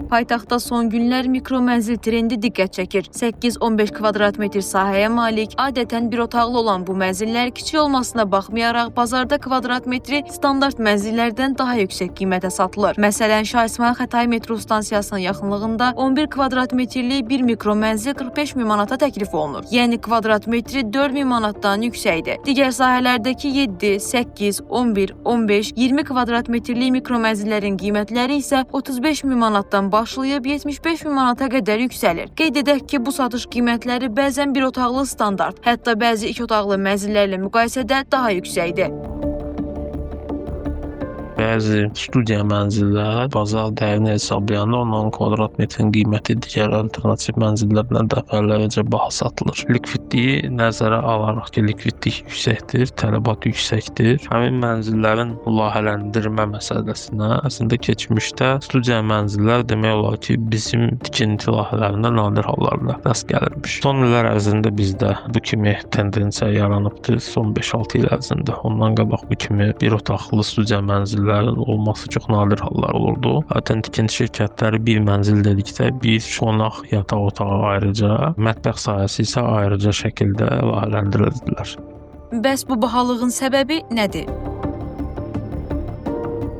Paytaxtda son günlər mikromənzil trendi diqqət çəkir. 8-15 kvadrat metr sahəyə malik, adətən bir otaqlı olan bu mənzillər kiçik olmasına baxmayaraq bazarda kvadrat metri standart mənzillərdən daha yüksək qiymətə satılır. Məsələn, Şah İsmayıl Xətai metro stansiyasının yaxınlığında 11 kvadrat metrlik bir mikromənzil 45 min manata təklif olunur. Yəni kvadrat metri 4 min manatdan yüksəkdir. Digər sahələrdəki 7, 8, 11, 15, 20 kvadrat metrlik mikromənzillərin qiymətləri isə 35 min manatdan başlayıb 75 min manata qədər yüksəlir. Qeyd edək ki, bu satış qiymətləri bəzən bir otaqlı standart, hətta bəzi 2 otaqlı mənzillərlə müqayisədə daha yüksəkdir. Bəzi studiya mənzillər bazar dəyərini hesablayanda onların kvadrat metrin qiyməti digər alternativ mənzillərdən dəfələrcə baha satılır. Likvidliyi nəzərə alaraq ki, likvidlik yüksəkdir, tələbat yüksəkdir. Həmin mənzillərin layihələndirmə məsələsinə əslində keçmişdə studiya mənzillər demək olar ki, bizim tikinti layihələrində nadir hallarla rast gəlirmiş. Son illər ərzində bizdə bu kimi tendensiya yaranıbdır. Son 5-6 il ərzində. Ondan qabaq bu kimi bir otaqlı studiya mənzilləri olması çox nadir hallar olurdu. Zaten tikinti şirkətləri bir mənzil dedikdə bir qonaq yataq otağı ayrıca, mətbəx sahəsi isə ayrıca şəkildə layihələndirildilər. Bəs bu bahalığın səbəbi nədir?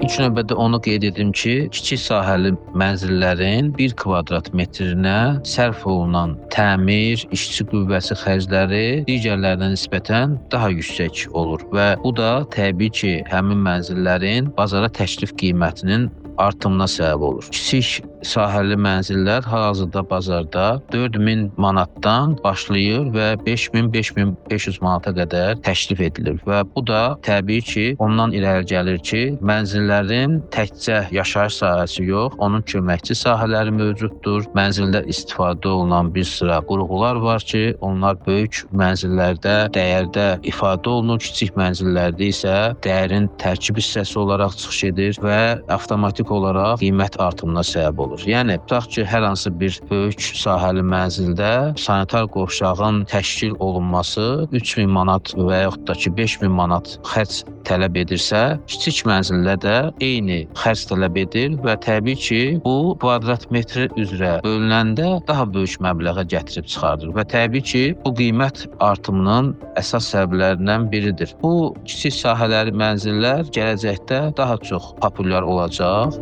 İlk növbədə onu qeyd edim ki, kiçik sahəli mənzillərin 1 kvadrat metrinə sərf olunan təmir, işçi qüvvəsi xərcləri digərlərinə nisbətən daha yüksək olur və bu da təbii ki, həmin mənzillərin bazara təklif qiymətinin artımına səbəb olur. Kiçik sahəli mənzillər hal-hazırda bazarda 4000 manatdan başlayır və 5000-5500 manata qədər təklif edilir və bu da təbii ki, ondan irəli gəlir ki, mənzillərin təkcə yaşayış sahəsi yox, onun köməkçi sahələri mövcuddur. Mənzildə istifadə olunan bir sıra qurğular var ki, onlar böyük mənzillərdə dəyərdə ifadə olunur, kiçik mənzillərdə isə dəyərin tərkib hissəsi olaraq çıxış edir və avtomatik olaraq qiymət artımına səbəb olur. Yəni, tutaq ki, hər hansı bir böyük sahəli mənzildə sanitar qovşağın təşkil olunması 3000 manat və yaxud da ki, 5000 manat xərc tələb edirsə, kiçik mənzildə də eyni xərc tələb edir və təbii ki, bu kvadrat metr üzrə bölünəndə daha böyük məbləğə gətirib çıxardır və təbii ki, bu qiymət artımının əsas səbəblərindən biridir. Bu kiçik sahələri mənzillər gələcəkdə daha çox populyar olacaq.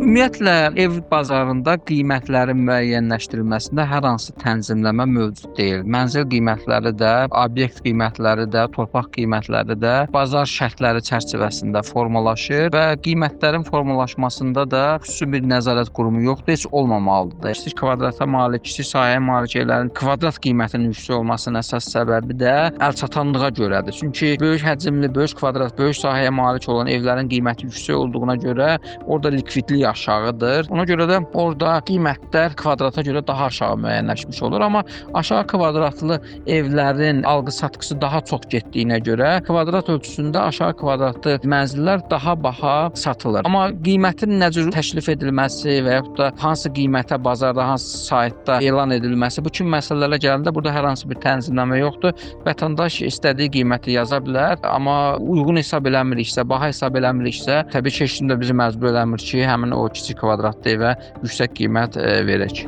Ümumiyyətlə, ev bazarında qiymətlərin müəyyənləşdirilməsində hər hansı tənzimləmə mövcud deyil. Mənzil qiymətləri də, obyekt qiymətləri də, torpaq qiymətləri də bazar şərtləri çərçivəsində formalaşır və qiymətlərin formalaşmasında da xüsusi bir nəzarət qurumu yoxdur, heç olmamalıdır. Kiçik kvadrata malik, kiçik sahəyə malik evlərin kvadrat qiymətinin yüksək olmasının əsas səbəbi də əlçatanlığa görədir. Çünki böyük həcmli, böyük kvadrat, böyük sahəyə malik olan evlərin qiyməti yüksək olduğuna görə orada likvidlik aşağıdır. Ona görə də orada qiymətlər kvadrata görə daha aşağı müəyyənləşmiş olur. Amma aşağı kvadratlı evlərin alqı-satqısı daha çox getdiyinə görə kvadrat ölçüsündə aşağı kvadratlı mənzillər daha baha satılır. Amma qiymətin nə cür təklif edilməsi və yaxud da hansı qiymətə bazarda, hansı saytda elan edilməsi, bu kimi məsələlərə gələndə burada hər hansı bir tənzimləmə yoxdur. Vətəndaş istədiyi qiyməti yaza bilər, amma uyğun hesab eləmiriksə, baha hesab eləmiriksə, təbii ki, heç kim də bizi məcbur eləmir ki, həmin o kiçik kvadratlı evə yüksək qiymət verək.